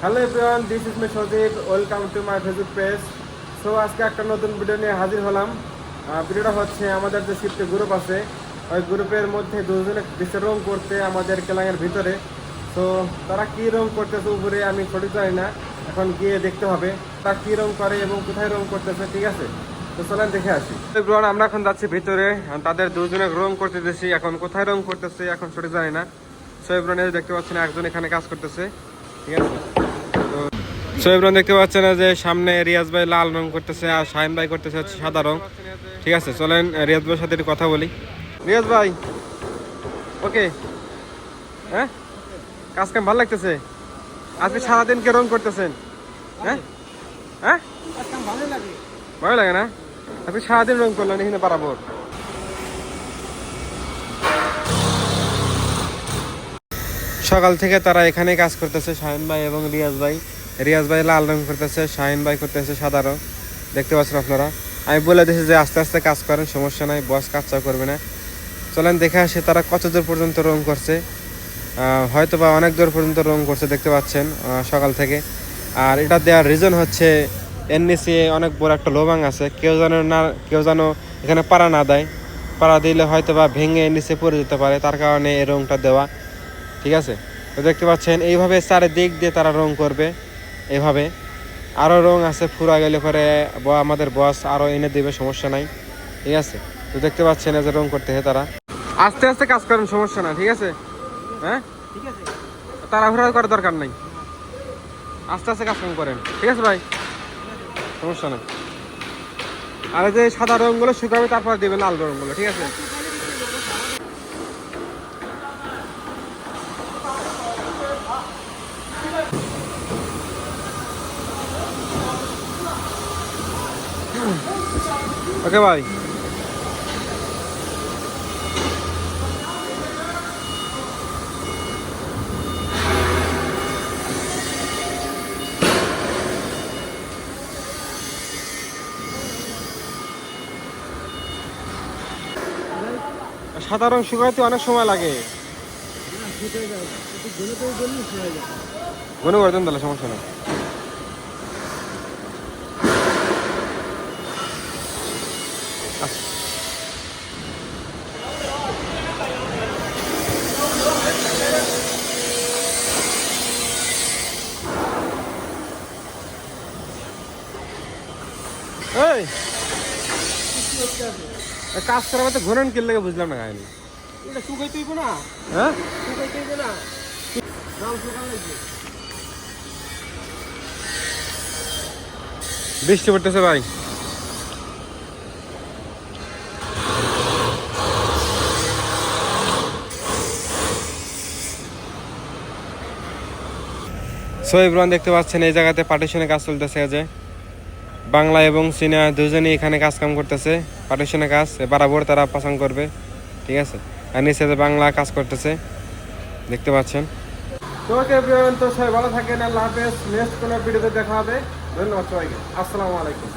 Hello everyone, this is me Sajib. Welcome to my Facebook page. So আজকে একটা নতুন video নিয়ে হাজির হলাম। ভিডিওটা হচ্ছে আমাদের যে শিফটে গ্রুপ আছে, ওই গ্রুপের মধ্যে দুজনে দিচ্ছে রং করতে আমাদের কেলাঙের ভিতরে। তো তারা কী রং করতেছে উপরে আমি সঠিক জানি না, এখন গিয়ে দেখতে হবে তারা কী রং করে এবং কোথায় রং করতেছে। ঠিক আছে, তো চলেন দেখে আসি। এভরিওয়ান, আমরা এখন যাচ্ছি ভিতরে, তাদের দুজনে রং করতে দিয়েছি। এখন কোথায় রং করতেছে এখন সঠিক জানি না। সো এভরিওয়ান দেখতে পাচ্ছেন একজন এখানে কাজ করতেছে। ঠিক আছে, সো এভরিওয়ান দেখতে পাচ্ছেন যে সামনে রিয়াজ ভাই লাল রং করতেছে আর শাহিন ভাই করতেছে হচ্ছে সাদা রং। ঠিক আছে, চলেন রিয়াজ ভাইয়ের সাথে একটু কথা বলি। রিয়াজ ভাই, ওকে, হ্যাঁ, কাজ কাম ভালো লাগতেছে? আজকে সারাদিন কে রং করতেছেন? হ্যাঁ হ্যাঁ, ভালো লাগে না? আজকে সারাদিন রং করলেন এখানে বরাবর। সকাল থেকে তারা এখানে কাজ করতেছে, শাহিন ভাই এবং রিয়াজ ভাই। রিয়াজ ভাই লাল রং করতেছে, শাহিন ভাই করতেছে সাদা রং। দেখতে পাচ্ছেন আপনারা। আমি বলে দিয়েছি যে আস্তে আস্তে কাজ করেন, সমস্যা নাই, বস কাজটা করবে না। চলেন দেখে আসি তারা কত দূর পর্যন্ত রং করছে। হয়তো বা অনেক দূর পর্যন্ত রং করছে, দেখতে পাচ্ছেন সকাল থেকে। আর এটা দেওয়ার রিজন হচ্ছে এর নিচে অনেক বড় একটা লোবাং আছে, কেউ যেন এখানে পাড়া না দেয়। পাড়া দিলে হয়তো বা ভেঙে নিচে পড়ে যেতে পারে, তার কারণে এই রংটা দেওয়া। ঠিক আছে, তো দেখতে পাচ্ছেন এইভাবে চারিদিক দিয়ে তারা রং করবে। এইভাবে আরও রং আছে, ফুরা গেলে পরে আমাদের বস আরও এনে দেবে, সমস্যা নাই। ঠিক আছে, তো দেখতে পাচ্ছেন যে রং করতে হয় তারা। আস্তে আস্তে কাজ করেন, সমস্যা না। ঠিক আছে, হ্যাঁ, ঠিক আছে, তাড়াহুড়া করার দরকার নাই, আস্তে আস্তে কাজ করেন। ঠিক আছে ভাই, সমস্যা নেই। আর এই যে সাদা রঙগুলো শুকাবে, তারপর দেবেন লাল রঙগুলো। ঠিক আছে, ওকে ভাই। সাদা রং শুকাইতে অনেক সময় লাগে, ঘন করে দেন তাহলে, সমস্যা নেই। এই কাজ করার মধ্যে ঘোরেন কি লাগে বুঝলাম না কাহিনি। এটা শুকাই তুইব না, হ্যাঁ শুকাই তুইব না, রং শুকান লাগবে। বৃষ্টি পড়তেছে ভাই। সো এভরিওয়ান দেখতে পাচ্ছেন এই জায়গাতে পার্টিশনে কাজ চলতেছে, যে বাংলা এবং চীনা দুজনেই এখানে কাজ কাম করতেছে। পার্টিশনে কাজ বরাবর তারা পাসাং করবে। ঠিক আছে, আর নিচে যে বাংলা কাজ করতেছে, দেখতে পাচ্ছেন। তো ওকে এভরিওয়ান, তো সবাই ভালো থাকেন, আল্লাহ হাফেজ। নেক্সট কোনো ভিডিওতে দেখা হবে। ধন্যবাদ সবাইকে, আসসালামু আলাইকুম।